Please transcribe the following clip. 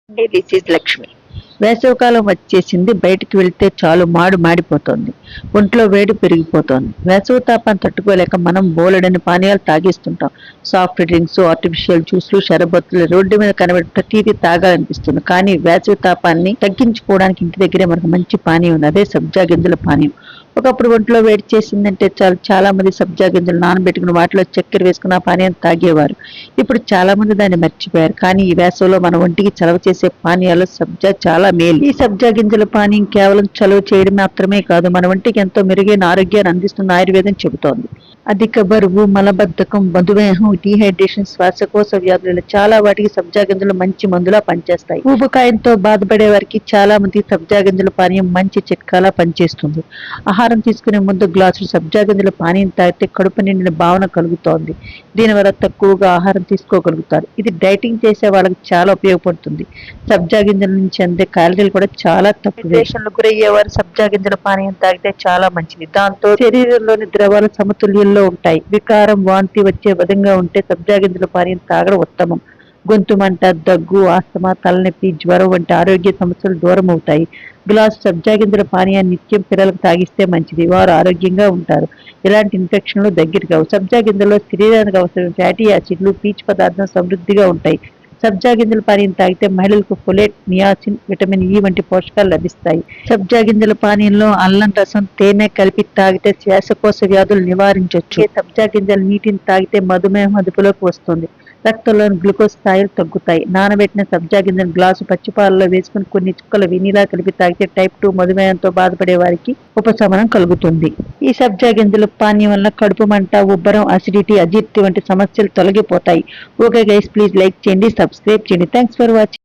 This is Lakshmi. వేసవికాలం వచ్చేసింది. బయటికి వెళ్తే చాలు మాడిపోతోంది. ఒంట్లో వేడి పెరిగిపోతోంది. వేసవి తాపాన్ని తట్టుకోలేక మనం బోలెడని పానీయాలు తాగేస్తుంటాం. సాఫ్ట్ డ్రింక్స్, ఆర్టిఫిషియల్ జ్యూస్లు, షరబత్తులు రోడ్డు మీద కనబడి ప్రతిదీ తాగాలనిపిస్తుంది. కానీ వేసవి తాపాన్ని తగ్గించుకోవడానికి ఇంటి దగ్గరే మనకు మంచి పానీయం ఉంది. అదే సబ్జా గింజల పానీయం. ఒకప్పుడు ఒంట్లో వేడి చేసిందంటే చాలా మంది సబ్జా గింజలు నానబెట్టుకుని వాటిలో చక్కెర వేసుకున్న పానీయం తాగేవారు. ఇప్పుడు చాలా మంది దాన్ని మర్చిపోయారు. కానీ ఈ వేసవిలో మన ఒంటికి చలవ చేసే పానీయాలు సబ్జా చాలా మేలు. ఈ సబ్జా గింజల పానీయం కేవలం చలువ చేయడం మాత్రమే కాదు, మన ఒంటికి ఎంతో మెరుగైన ఆరోగ్యాన్ని అందిస్తున్న ఆయుర్వేదం చెబుతోంది. అధిక బరువు, మలబద్ధకం, మధుమేహం, డీహైడ్రేషన్, శ్వాసకోశ వ్యాధులు చాలా వాటికి సబ్జా గింజలు మంచి మందులా పనిచేస్తాయి. ఊబకాయంతో బాధపడే వారికి చాలా మంది సబ్జా గింజల పానీయం మంచి చిట్కాలా పనిచేస్తుంది. ఆహారం తీసుకునే ముందు గ్లాసులు సబ్జా గింజల పానీయం తాగితే కడుపు నిండిన భావన కలుగుతోంది. దీనివల్ల తక్కువగా ఆహారం తీసుకోగలుగుతారు. ఇది డైటింగ్ చేసే వాళ్ళకి చాలా ఉపయోగపడుతుంది. సబ్జా గింజల నుంచి అందే క్యాలరీలు కూడా చాలా తక్కువ. డిప్రెషన్లు గురయ్యేవారు సబ్జా గింజల పానీయం తాగితే చాలా మంచిది. దాంతో శరీరంలోని ద్రవాలు సమతుల్యంలో ఉంటాయి. వికారం, వాంతి వచ్చే విధంగా ఉంటే సబ్జా గింజల పానీయం తాగడం ఉత్తమం. గొంతు మంట, దగ్గు, ఆస్తమా, తలనొప్పి, జ్వరం వంటి ఆరోగ్య సమస్యలు దూరం అవుతాయి. గ్లాసు సబ్జా గింజల పానీయాన్ని నిత్యం పిల్లలకు తాగిస్తే మంచిది. వారు ఆరోగ్యంగా ఉంటారు. ఇలాంటి ఇన్ఫెక్షన్లు దగ్గరికి కావు. సబ్జా గింజల్లో శరీరానికి అవసరం ఫ్యాటీ యాసిడ్లు, పీచు పదార్థం సమృద్ధిగా ఉంటాయి. సబ్జా గింజల పానీయం తాగితే మహిళలకు ఫోలేట్, నియాసిన్, విటమిన్ ఇ వంటి పోషకాలు లభిస్తాయి. సబ్జా గింజల పానీయంలో అల్లం రసం, తేనె కలిపి తాగితే శ్వాసకోశ వ్యాధులు నివారించవచ్చు. సబ్జా గింజల నీటిని తాగితే మధుమేహం అదుపులోకి వస్తుంది. రక్తంలోని గ్లూకోజ్ స్థాయిలు తగ్గుతాయి. నానబెట్టిన సబ్జా గింజల గ్లాసు పచ్చిపాలలో వేసుకుని కొన్ని చుక్కల వెనిలా కలిపి తాగితే టైప్ 2 మధుమేహంతో బాధపడే వారికి ఉపశమనం కలుగుతుంది. ఈ సబ్జా గింజల పానీయం వల్ల కడుపు మంట, ఉబ్బరం, అసిడిటీ, అజీర్తి వంటి సమస్యలు తొలగిపోతాయి. ఓకే గైస్, ప్లీజ్ లైక్ చేయండి, సబ్స్క్రైబ్ చేయండి. Thanks for watching.